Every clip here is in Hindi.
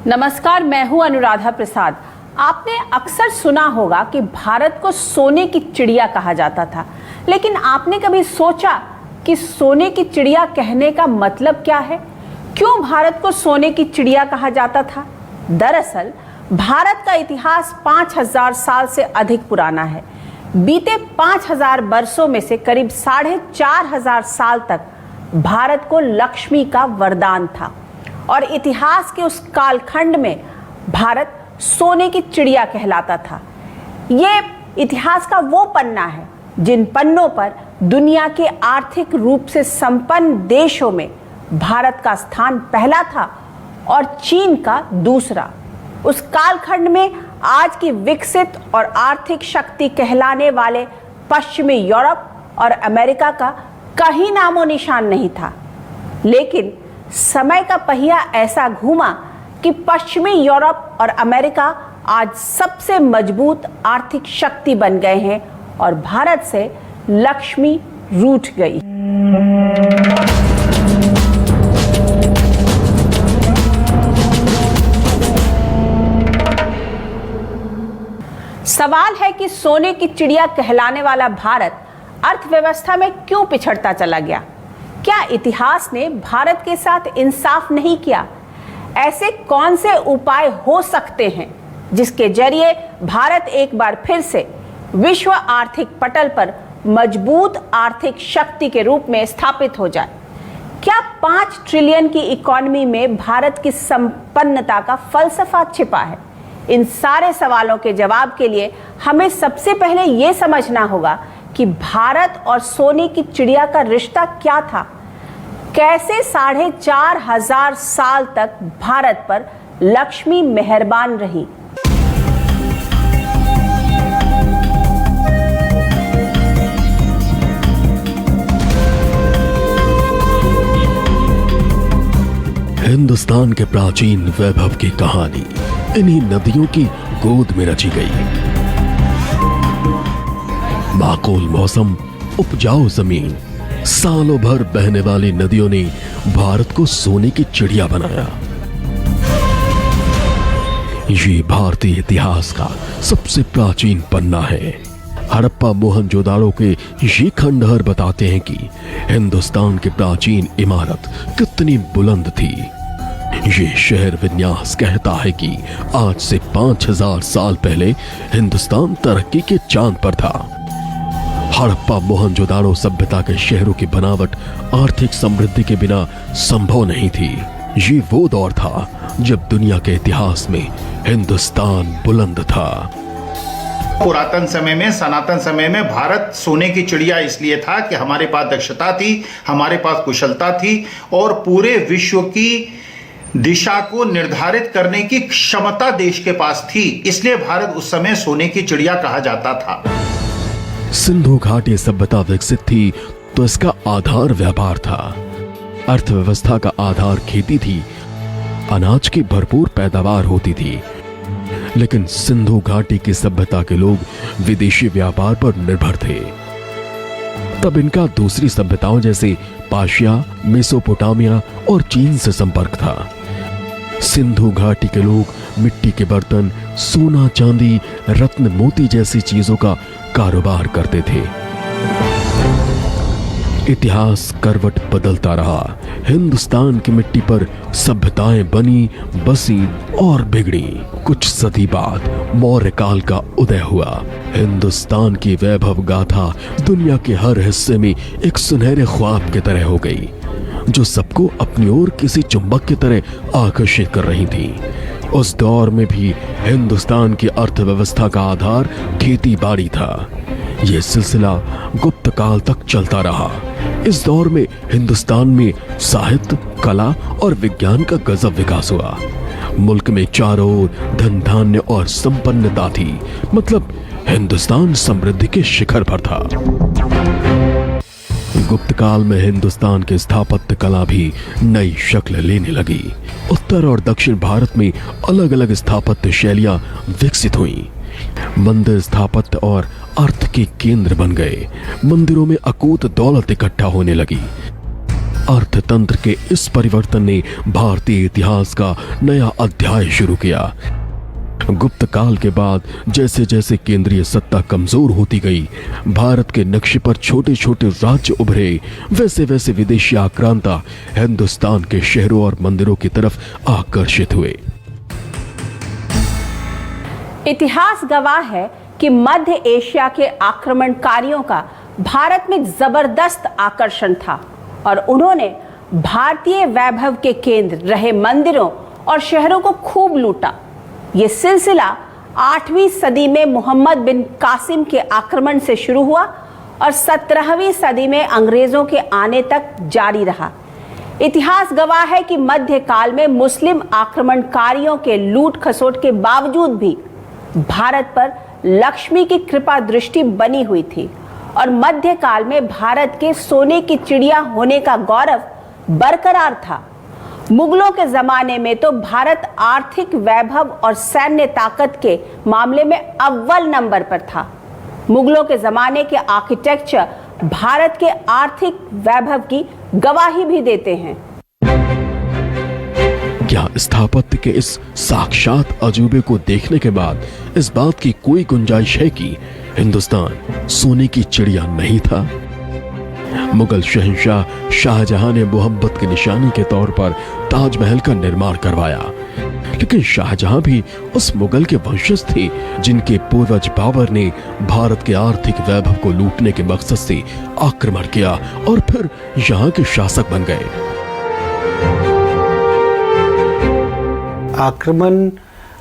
नमस्कार, मैं हूं अनुराधा प्रसाद। आपने अक्सर सुना होगा कि भारत को सोने की चिड़िया कहा जाता था, लेकिन आपने कभी सोचा कि सोने की चिड़िया कहने का मतलब क्या है? क्यों भारत को सोने की चिड़िया कहा जाता था? दरअसल भारत का इतिहास 5000 साल से अधिक पुराना है। बीते 5000 वर्षों में से करीब 4500 साल तक भारत को लक्ष्मी का वरदान था और इतिहास के उस कालखंड में भारत सोने की चिड़िया कहलाता था। ये इतिहास का वो पन्ना है जिन पन्नों पर दुनिया के आर्थिक रूप से संपन्न देशों में भारत का स्थान पहला था और चीन का दूसरा। उस कालखंड में आज की विकसित और आर्थिक शक्ति कहलाने वाले पश्चिमी यूरोप और अमेरिका का कहीं नामो निशान नहीं था, लेकिन समय का पहिया ऐसा घूमा कि पश्चिमी यूरोप और अमेरिका आज सबसे मजबूत आर्थिक शक्ति बन गए हैं और भारत से लक्ष्मी रूठ गई। सवाल है कि सोने की चिड़िया कहलाने वाला भारत अर्थव्यवस्था में क्यों पिछड़ता चला गया? क्या इतिहास ने भारत के साथ इंसाफ नहीं किया? ऐसे कौन से उपाय हो सकते हैं जिसके जरिए भारत एक बार फिर से विश्व आर्थिक पटल पर मजबूत आर्थिक शक्ति के रूप में स्थापित हो जाए? क्या 5 ट्रिलियन की इकोनॉमी में भारत की संपन्नता का फलसफा छिपा है? इन सारे सवालों के जवाब के लिए हमें सबसे पहले यह समझना होगा कि भारत और सोने की चिड़िया का रिश्ता क्या था। कैसे 4500 साल तक भारत पर लक्ष्मी मेहरबान रही। हिंदुस्तान के प्राचीन वैभव की कहानी इन्हीं नदियों की गोद में रची गई। माकूल मौसम, उपजाऊ जमीन, सालों भर बहने वाली नदियों ने भारत को सोने की चिड़िया बनाया। ये भारतीय इतिहास का सबसे प्राचीन पन्ना है। हड़प्पा मोहनजोदाड़ो के ये खंडहर बताते हैं कि हिंदुस्तान की प्राचीन इमारत कितनी बुलंद थी। ये शहर विन्यास कहता है कि आज से 5000 साल पहले हिंदुस्तान तरक्की के चांद पर था। हड़प्पा मोहनजोदाड़ो सभ्यता के शहरों की बनावट आर्थिक समृद्धि के बिना संभव नहीं थी। ये वो दौर था जब दुनिया के इतिहास में हिंदुस्तान बुलंद था। पुरातन समय में, सनातन समय में भारत सोने की चिड़िया इसलिए था कि हमारे पास दक्षता थी, हमारे पास कुशलता थी और पूरे विश्व की दिशा को निर्धारित करने की क्षमता देश के पास थी। इसलिए भारत उस समय सोने की चिड़िया कहा जाता था। सिंधु घाटी सभ्यता विकसित थी तो इसका आधार व्यापार था। अर्थव्यवस्था का आधार खेती थी, अनाज की भरपूर पैदावार होती थी। लेकिन सिंधु घाटी की सभ्यता के लोग विदेशी व्यापार पर निर्भर थे। तब इनका दूसरी सभ्यताओं जैसे पाशिया, मेसोपोटामिया और चीन से संपर्क था। सिंधु घाटी के लोग मिट्टी के बर्तन, सोना, चांदी, रत्न, मोती जैसी चीजों का कारोबार करते थे। इतिहास करवट बदलता रहा। हिंदुस्तान की मिट्टी पर सभ्यताएं बनी, बसी और बिगड़ी। कुछ सदी बाद मौर्य काल का उदय हुआ। हिंदुस्तान की वैभव गाथा दुनिया के हर हिस्से में एक सुनहरे ख्वाब की तरह हो गई, जो सबको अपनी ओर किसी चुंबक की तरह आकर्षित कर रही थी। उस दौर में भी हिंदुस्तान की अर्थव्यवस्था का आधार खेती बाड़ी था। यह सिलसिला गुप्त काल तक चलता रहा। इस दौर में हिंदुस्तान में साहित्य, कला और विज्ञान का गजब विकास हुआ। मुल्क में चारों ओर धन धान्य और संपन्नता थी। मतलब हिंदुस्तान समृद्धि के शिखर पर था। गुप्त काल में हिंदुस्तान की स्थापत्य कला भी नई शक्ल लेने लगी। उत्तर और दक्षिण भारत में अलग अलग स्थापत्य शैलियां विकसित हुईं। मंदिर स्थापत्य और अर्थ के केंद्र बन गए। मंदिरों में अकूत दौलत इकट्ठा होने लगी। अर्थतंत्र के इस परिवर्तन ने भारतीय इतिहास का नया अध्याय शुरू किया। गुप्त काल के बाद जैसे जैसे केंद्रीय सत्ता कमजोर होती गई, भारत के नक्शे पर छोटे छोटे राज्य उभरे, वैसे वैसे विदेशी आक्रांता हिंदुस्तान के शहरों और मंदिरों की तरफ आकर्षित हुए। इतिहास गवाह है कि मध्य एशिया के आक्रमणकारियों का भारत में जबरदस्त आकर्षण था और उन्होंने भारतीय वैभव के केंद्र रहे मंदिरों और शहरों को खूब लूटा। ये सिलसिला 8वीं सदी में मोहम्मद बिन कासिम के आक्रमण से शुरू हुआ और 17वीं सदी में अंग्रेजों के आने तक जारी रहा। इतिहास गवाह है कि मध्यकाल में मुस्लिम आक्रमणकारियों के लूट खसोट के बावजूद भी भारत पर लक्ष्मी की कृपा दृष्टि बनी हुई थी और मध्यकाल में भारत के सोने की चिड़िया होने का गौरव बरकरार था। मुगलों के जमाने में तो भारत आर्थिक वैभव और सैन्य ताकत के मामले में अव्वल नंबर पर था। मुगलों के जमाने के आर्किटेक्चर भारत के आर्थिक वैभव की गवाही भी देते हैं। क्या स्थापत्य के इस साक्षात अजूबे को देखने के बाद इस बात की कोई गुंजाइश है कि हिंदुस्तान सोने की चिड़िया नहीं था? मुगल शहंशाह शाहजहां ने मोहब्बत की निशानी के तौर पर ताजमहल का निर्माण करवाया, लेकिन शाहजहां भी उस मुगल के वंशज थे जिनके पूर्वज बाबर ने भारत के आर्थिक वैभव को लूटने के मकसद से आक्रमण किया और फिर यहाँ के शासक बन गए। आक्रमण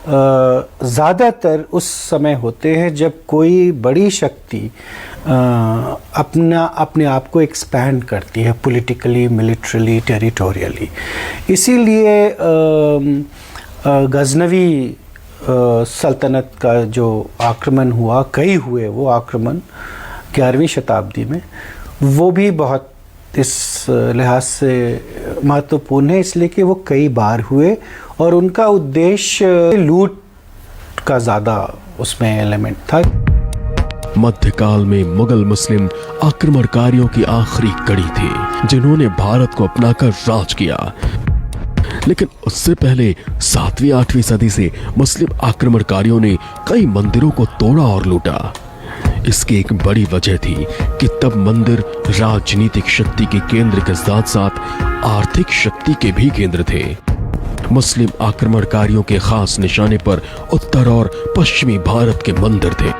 ज़्यादातर उस समय होते हैं जब कोई बड़ी शक्ति अपने आप को एक्सपैंड करती है पॉलिटिकली, मिलिट्रली, टेरिटोरियली। इसीलिए गजनवी सल्तनत का जो आक्रमण हुआ, कई हुए वो आक्रमण 11वीं शताब्दी में, वो भी बहुत इस लिहाज से महत्वपूर्ण है इसलिए कि वो कई बार हुए और उनका उद्देश्य लूट का ज़्यादा उसमें एलिमेंट था। मध्यकाल में मुगल मुस्लिम आक्रमणकारियों की आखिरी कड़ी थी जिन्होंने भारत को अपनाकर राज किया, लेकिन उससे पहले 7वीं 8वीं सदी से मुस्लिम आक्रमणकारियों ने कई मंदिरों को तोड़ा और लूटा। इसकी एक बड़ी वजह थी कि तब मंदिर राजनीतिक शक्ति के केंद्र के साथ साथ आर्थिक शक्ति के भी केंद्र थे। मुस्लिम आक्रमणकारियों के खास निशाने पर उत्तर और पश्चिमी भारत के मंदिर थे।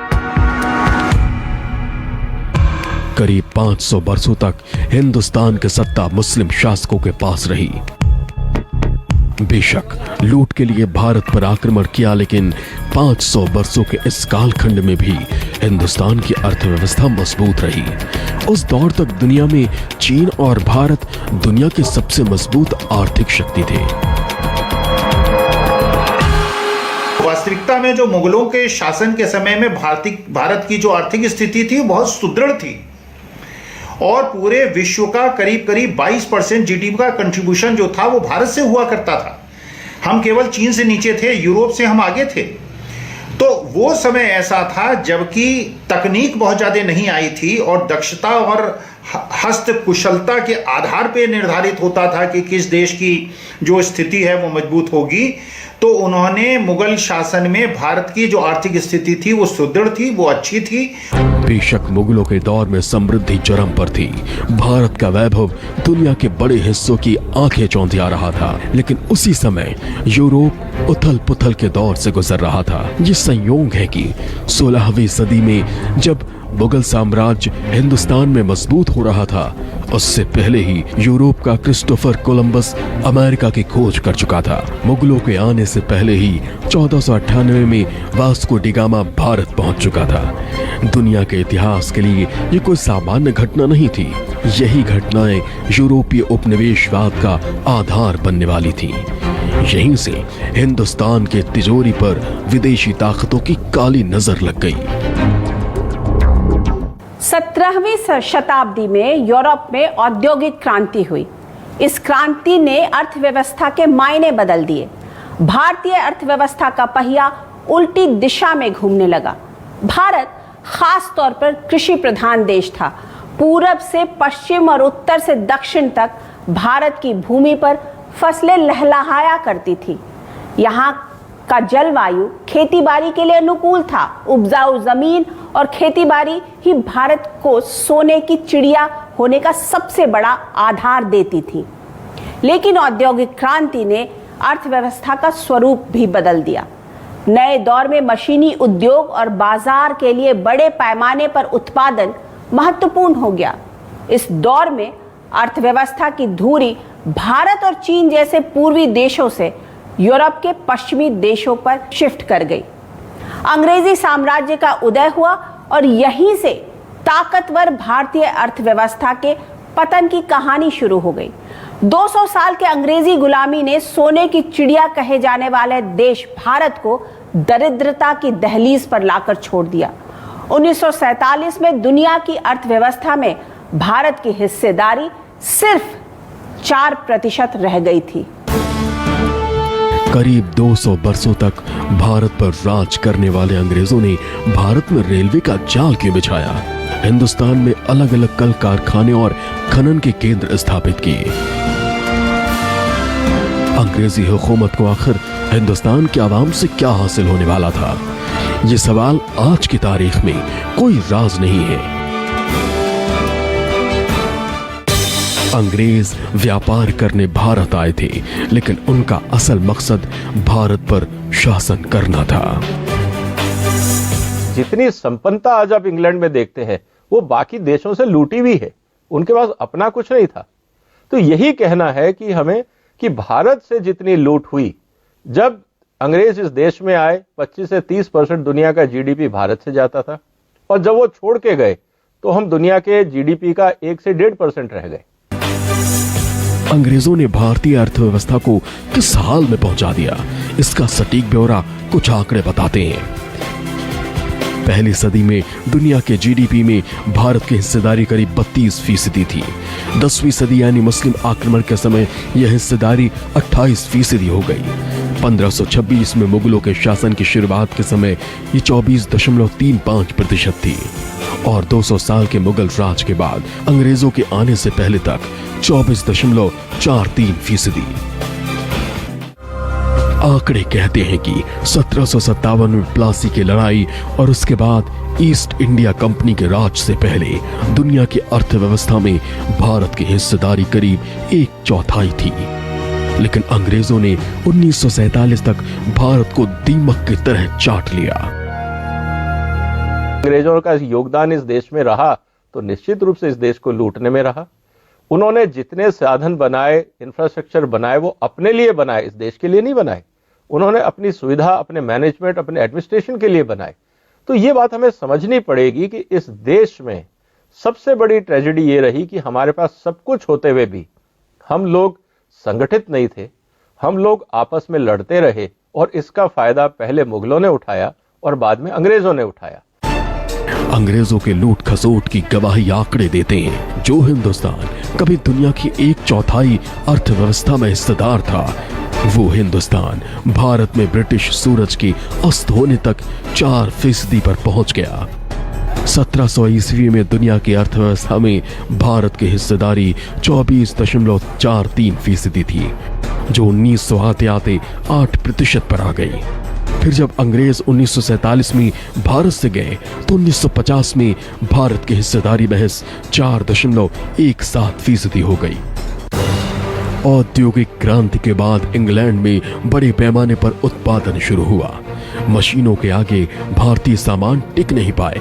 करीब 500 वर्षों तक हिंदुस्तान की सत्ता मुस्लिम शासकों के पास रही। बेशक लूट के लिए भारत पर आक्रमण किया, लेकिन 500 वर्षों के इस कालखंड में भी हिंदुस्तान की अर्थव्यवस्था मजबूत रही। उस दौर तक दुनिया में चीन और भारत दुनिया की सबसे मजबूत आर्थिक शक्ति थे। वास्तविकता में जो मुगलों के शासन के समय में भारत की जो आर्थिक स्थिति थी बहुत सुदृढ़ थी और पूरे विश्व का करीब करीब 22% जीडीपी का कंट्रीब्यूशन जो था वो भारत से हुआ करता था। हम केवल चीन से नीचे थे, यूरोप से हम आगे थे। तो वो समय ऐसा था जबकि तकनीक बहुत ज़्यादा नहीं आई थी और दक्षता और हस्त कुशलता के आधार पर निर्धारित होता था कि किस देश की जो स्थिति है वो मजबूत होगी। तो उन्होंने मुगल शासन में भारत की जो आर्थिक स्थिति थी वो सुदृढ़ थी, वो अच्छी थी। बेशक मुगलों के दौर में समृद्धि चरम पर थी, भारत का वैभव दुनिया के बड़े हिस्सों की आंखें चौंधिया रहा था, लेकिन उसी समय यूरोप उथल पुथल के दौर से गुजर रहा था। ये संयोग है कि 16वीं सदी में जब मुगल साम्राज्य हिंदुस्तान में मजबूत हो रहा था, उससे पहले ही यूरोप का क्रिस्टोफर कोलंबस अमेरिका की खोज कर चुका था। मुगलों के आने से पहले ही 1498 में वास्को डी गामा भारत पहुंच चुका था। दुनिया के इतिहास के लिए ये कोई सामान्य घटना नहीं थी। यही घटनाएं यूरोपीय उपनिवेशवाद का आधार बनने वाली थी। यहीं से हिंदुस्तान के तिजोरी पर विदेशी ताकतों की काली नजर लग गई। 17वीं शताब्दी में यूरोप में औद्योगिक क्रांति हुई। इस क्रांति ने अर्थव्यवस्था के मायने बदल दिए। भारतीय अर्थव्यवस्था का पहिया उल्टी दिशा में घूमने लगा। भारत खास तौर पर कृषि प्रधान देश था। पूरब से पश्चिम और उत्तर से दक्षिण तक भारत की भूमि पर फसलें लहलहाया करती थी। यहाँ का जलवायु खेतीबाड़ी के लिए अनुकूल था। उपजाऊ जमीन और खेतीबाड़ी ही भारत को सोने की चिड़िया होने का सबसे बड़ा आधार देती थी। लेकिन औद्योगिक क्रांति ने अर्थव्यवस्था का स्वरूप भी बदल दिया। नए दौर में मशीनी उद्योग और बाजार के लिए बड़े पैमाने पर उत्पादन महत्वपूर्ण हो गया। इस दौर में अर्थव्यवस्था की धुरी भारत और चीन जैसे पूर्वी देशों से यूरोप के पश्चिमी देशों पर शिफ्ट कर गई। अंग्रेजी साम्राज्य का उदय हुआ और यहीं से ताकतवर भारतीय अर्थव्यवस्था के पतन की कहानी शुरू हो गई। 200 साल के अंग्रेजी गुलामी ने सोने की चिड़िया कहे जाने वाले देश भारत को दरिद्रता की दहलीज पर लाकर छोड़ दिया। 1947 में दुनिया की अर्थव्यवस्था में भारत की हिस्सेदारी सिर्फ 4% रह गई थी। करीब 200 बरसों तक भारत पर राज करने वाले अंग्रेजों ने भारत में रेलवे का जाल क्यों बिछाया? हिंदुस्तान में अलग अलग कल कारखाने और खनन के केंद्र स्थापित किए। अंग्रेजी हुकूमत को आखिर हिंदुस्तान के आवाम से क्या हासिल होने वाला था? ये सवाल आज की तारीख में कोई राज नहीं है। अंग्रेज व्यापार करने भारत आए थे, लेकिन उनका असल मकसद भारत पर शासन करना था। जितनी संपन्नता आज आप इंग्लैंड में देखते हैं वो बाकी देशों से लूटी हुई है। उनके पास अपना कुछ नहीं था। तो यही कहना है कि हमें कि भारत से जितनी लूट हुई, जब अंग्रेज इस देश में आए 25 से 30% दुनिया का जीडीपी भारत से जाता था, और जब वो छोड़ के गए तो हम दुनिया के जीडीपी का 1 से 1.5% रह गए। अंग्रेजों ने भारतीय अर्थव्यवस्था को किस हाल में पहुंचा दिया, इसका सटीक ब्यौरा कुछ आंकड़े बताते हैं। पहली सदी में दुनिया के जीडीपी में भारत की हिस्सेदारी करीब 32% थी। 10वीं सदी यानी मुस्लिम आक्रमण के समय यह हिस्सेदारी 28% हो गई। 1526 में मुगलों के शासन की शुरुआत के समय ये 24.35% थी और 200 साल के मुगल राज के बाद अंग्रेजों के आने से पहले तक 24.43%। आंकड़े कहते हैं कि 1757 में प्लासी की लड़ाई और उसके बाद ईस्ट इंडिया कंपनी के राज से पहले दुनिया की अर्थव्यवस्था में भारत की हिस्सेदारी करीब 1/4 थी। लेकिन अंग्रेजों ने 1947 तक भारत को दीमक की तरह चाट लिया। अंग्रेजों का योगदान इस देश में रहा तो निश्चित रूप से इस देश को लूटने में रहा। उन्होंने जितने साधन बनाए, इंफ्रास्ट्रक्चर बनाए, वो अपने लिए बनाए, इस देश के लिए नहीं बनाए। उन्होंने अपनी सुविधा, अपने मैनेजमेंट, अपने एडमिनिस्ट्रेशन के लिए बनाए। तो ये बात हमें समझनी पड़ेगी कि इस देश में सबसे बड़ी ट्रेजेडी ये रही कि हमारे पास सब कुछ होते हुए भी हम लोग संगठित नहीं थे। हम लोग आपस में लड़ते रहे और इसका फायदा पहले मुगलों ने उठाया और बाद में अंग्रेजों ने उठाया। अंग्रेजों के लूट खसोट की गवाही आंकड़े देते हैं। जो हिंदुस्तान कभी दुनिया की 1/4 अर्थव्यवस्था में हिस्सेदार था, वो हिंदुस्तान भारत में ब्रिटिश सूरज के अस्त होने तक 4% पर पहुंच गया। 1700 ईस्वी में दुनिया की अर्थव्यवस्था में भारत की हिस्सेदारी 24.43% थी, जो 1900 आते आते 8% पर आ गई। फिर जब अंग्रेज 1947 में भारत से गए तो 1950 में भारत की हिस्सेदारी महज 4.17% हो गई। औद्योगिक क्रांति के बाद इंग्लैंड में बड़े पैमाने पर उत्पादन शुरू हुआ। मशीनों के आगे भारतीय सामान टिक नहीं पाए।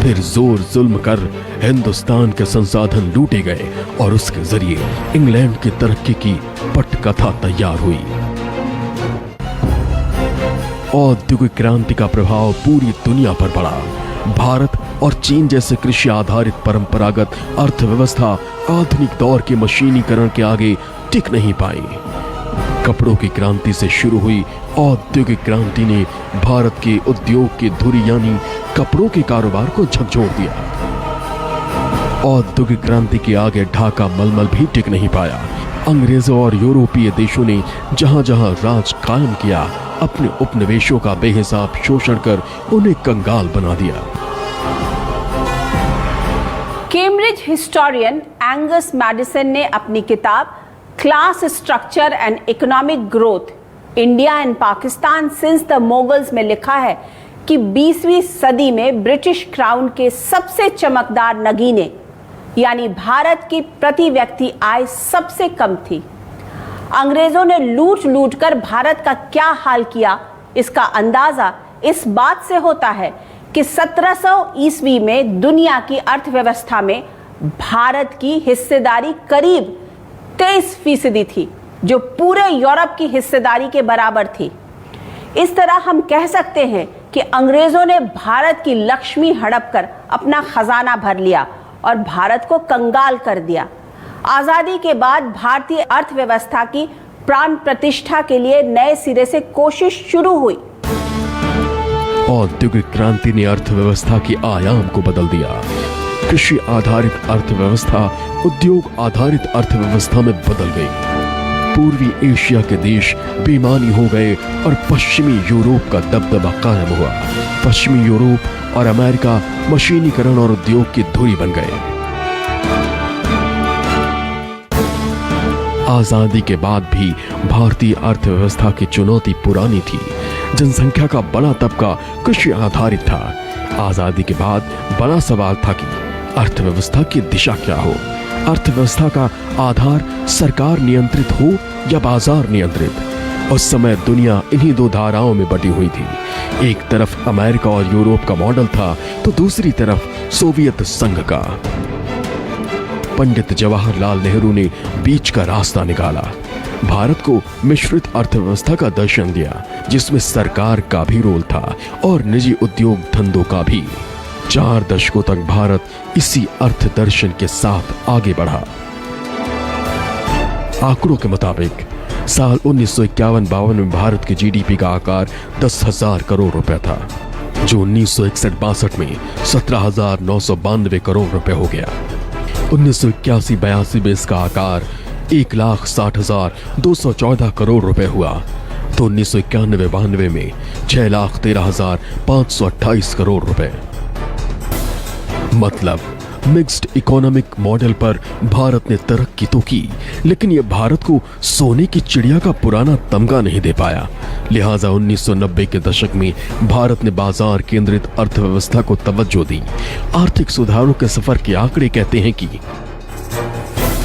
फिर जोर जुल्म कर हिंदुस्तान के संसाधन लूटे गए और उसके जरिए इंग्लैंड की तरक्की की पटकथा तैयार हुई। औद्योगिक क्रांति का प्रभाव पूरी दुनिया पर पड़ा। भारत और चीन जैसे कृषि आधारित परंपरागत अर्थव्यवस्था आधुनिक दौर के मशीनीकरण के आगे टिक नहीं पाई। कपड़ों की क्रांति से शुरू हुई औद्योगिक क्रांति ने भारत के उद्योग की धुरी यानी कपड़ों के कारोबार को झकझोर दिया। औद्योगिक क्रांति के आगे ढाका मलमल भी टिक नहीं पाया। अंग्रेजों और यूरोपीय देशों ने जहां जहां राज कायम किया, अपने उपनिवेशों का बेहिसाब शोषण कर उन्हें कंगाल बना दिया। कैम्ब्रिज हिस्टोरियन एंगस मैडिसन ने अपनी किताब class structure and economic growth India and Pakistan since the moguls में लिखा है कि 20वीं सदी में ब्रिटिश क्राउन के सबसे चमकदार नगीने यानी भारत की प्रति व्यक्ति आय सबसे कम थी। अंग्रेजों ने लूट लूट कर भारत का क्या हाल किया, इसका अंदाजा इस बात से होता है कि 1700 ईस्वी में दुनिया की अर्थव्यवस्था में भारत की हिस्सेदारी करीब 23% थी, जो पूरे यूरोप की हिस्सेदारी के बराबर थी। इस तरह हम कह सकते हैं कि अंग्रेजों ने भारत की लक्ष्मी हड़प कर अपना खजाना भर लिया और भारत को कंगाल कर दिया। आजादी के बाद भारतीय अर्थव्यवस्था की प्राण प्रतिष्ठा के लिए नए सिरे से कोशिश शुरू हुई। औद्योगिक क्रांति ने अर्थव्यवस्था की आयाम को बदल दिया। कृषि आधारित अर्थव्यवस्था उद्योग आधारित अर्थव्यवस्था में बदल गई। पूर्वी एशिया के देश बेईमानी हो गए और पश्चिमी यूरोप का दबदबा कायम हुआ। पश्चिमी यूरोप और अमेरिका मशीनीकरण और उद्योग की धुरी बन गए। आजादी के बाद भी भारतीय अर्थव्यवस्था की चुनौती पुरानी थी। जनसंख्या का बड़ा तबका कृषि आधारित था। आजादी के बाद बड़ा सवाल था कि अर्थव्यवस्था की दिशा क्या हो। अर्थव्यवस्था का आधार सरकार नियंत्रित हो या बाजार नियंत्रित। उस समय दुनिया इन्हीं दो धाराओं में बटी हुई थी। एक तरफ अमेरिका और यूरोप का मॉडल था तो दूसरी तरफ सोवियत संघ का। पंडित जवाहरलाल नेहरू ने बीच का रास्ता निकाला। भारत को मिश्रित अर्थव्यवस्था का दर्शन दिया, जिसमें सरकार का भी रोल था और निजी उद्योग धंधों का भी। 4 दशकों तक भारत इसी अर्थ दर्शन के साथ आगे बढ़ा। आंकड़ों के मुताबिक साल 1951-52 में भारत की जीडीपी का आकार 10,000 करोड़ रुपए था, जो 1961-62 में 17,992 करोड़ रुपए हो गया। 1981-82 में इसका आकार 1,60,214 करोड़ रुपए हुआ तो 1991-92 में 6,13,528 करोड़ रुपए। मतलब मिक्स्ड इकोनॉमिक मॉडल पर भारत ने तरक्की तो की, लेकिन यह भारत को सोने की चिड़िया का पुराना तमगा नहीं दे पाया। लिहाजा 1990 के दशक में भारत ने बाजार केंद्रित अर्थव्यवस्था को तवज्जो दी। आर्थिक सुधारों के सफर के आंकड़े कहते हैं कि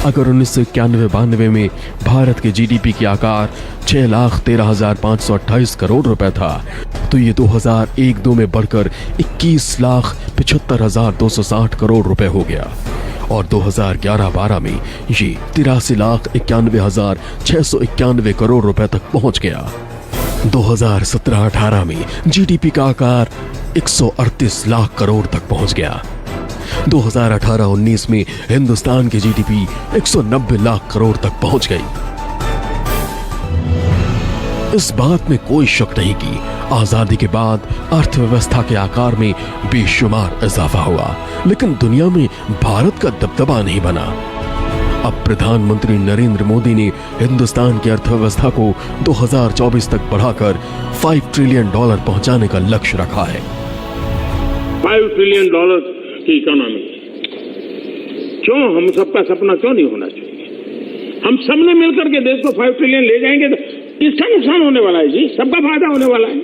अगर 1991-92 में भारत के जीडीपी की आकार 6,13,528 करोड़ रुपए था, तो ये 2001-02 में बढ़कर 21,75,260 करोड़ रुपए हो गया और 2011-12 में ये 83,91,691 करोड़ रुपए तक पहुंच गया। 2017-18 में जीडीपी का आकार 138 लाख करोड़ तक पहुंच गया। 2018-19 में हिंदुस्तान की जीडीपी 190 लाख करोड़ तक पहुंच गई। इस बात में कोई शक नहीं कि आजादी के बाद अर्थव्यवस्था के आकार में बेशुमार इजाफा हुआ, लेकिन दुनिया में भारत का दबदबा नहीं बना। अब प्रधानमंत्री नरेंद्र मोदी ने हिंदुस्तान की अर्थव्यवस्था को 2024 तक बढ़ाकर $5 ट्रिलियन पहुंचाने का लक्ष्य रखा है। $5 ट्रिलियन की इकोनॉमी, क्यों हम सबका सपना क्यों नहीं होना चाहिए? हम सबने मिलकर के देश को 5 ट्रिलियन ले जाएंगे तो किसका नुकसान होने वाला है जी? सबका फायदा होने वाला है।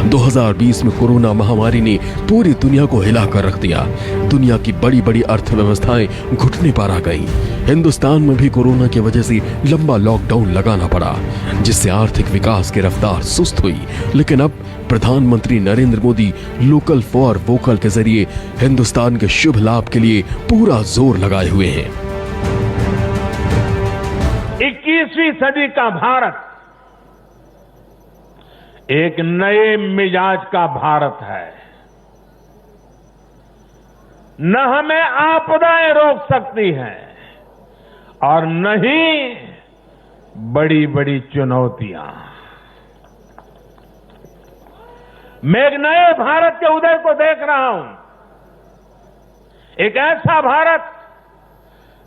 2020 में कोरोना महामारी ने पूरी दुनिया को हिलाकर रख दिया। दुनिया की बड़ी बड़ी अर्थव्यवस्थाएं घुटने पर आ गईं। हिंदुस्तान में भी कोरोना की वजह से लंबा लॉकडाउन लगाना पड़ा, जिससे आर्थिक विकास की रफ्तार सुस्त हुई। लेकिन अब प्रधानमंत्री Narendra Modi local for vocal के जरिए हिंदुस्तान के शुभ लाभ के लिए पूरा जोर लगाए हुए हैं। 21वीं सदी का भारत एक नए मिजाज का भारत है। न हमें आपदाएं रोक सकती हैं और न ही बड़ी बड़ी चुनौतियां। मैं एक नए भारत के उदय को देख रहा हूं। एक ऐसा भारत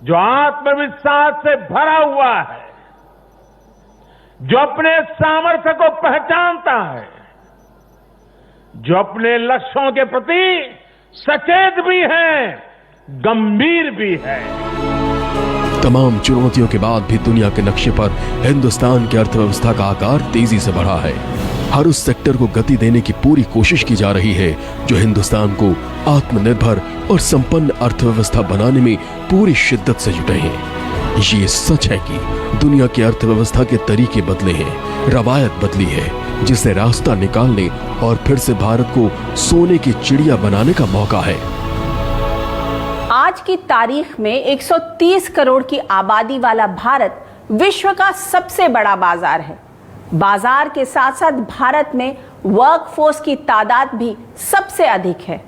जो आत्मविश्वास से भरा हुआ है, जो अपने सामर्थ्य को पहचानता है, जो अपने लक्ष्यों के प्रति सचेत भी है, गंभीर भी है। तमाम चुनौतियों के बाद भी दुनिया के नक्शे पर हिंदुस्तान की अर्थव्यवस्था का आकार तेजी से बढ़ा है। हर उस सेक्टर को गति देने की पूरी कोशिश की जा रही है जो हिंदुस्तान को आत्मनिर्भर और संपन्न अर्थव्यवस्था बनाने में पूरी शिद्दत से जुटे हैं। ये सच है कि दुनिया की अर्थव्यवस्था के तरीके बदले हैं, रवायत बदली है, जिसे रास्ता निकालने और फिर से भारत को सोने की चिड़िया बनाने का मौका है। आज की तारीख में 130 करोड़ की आबादी वाला भारत विश्व का सबसे बड़ा बाजार है। बाजार के साथ साथ भारत में वर्कफोर्स की तादाद भी सबसे अधिक है।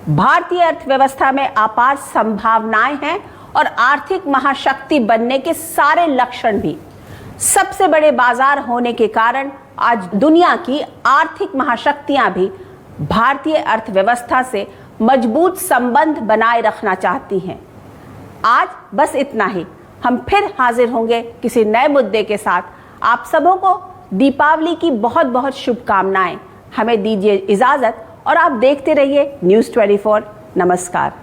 भारतीय अर्थव्यवस्था में अपार संभावनाएं हैं और आर्थिक महाशक्ति बनने के सारे लक्षण भी। सबसे बड़े बाजार होने के कारण आज दुनिया की आर्थिक महाशक्तियां भी भारतीय अर्थव्यवस्था से मजबूत संबंध बनाए रखना चाहती हैं। आज बस इतना ही। हम फिर हाजिर होंगे किसी नए मुद्दे के साथ। आप सबों को दीपावली की बहुत बहुत शुभकामनाएं। हमें दीजिए इजाजत और आप देखते रहिए न्यूज़ 24। नमस्कार।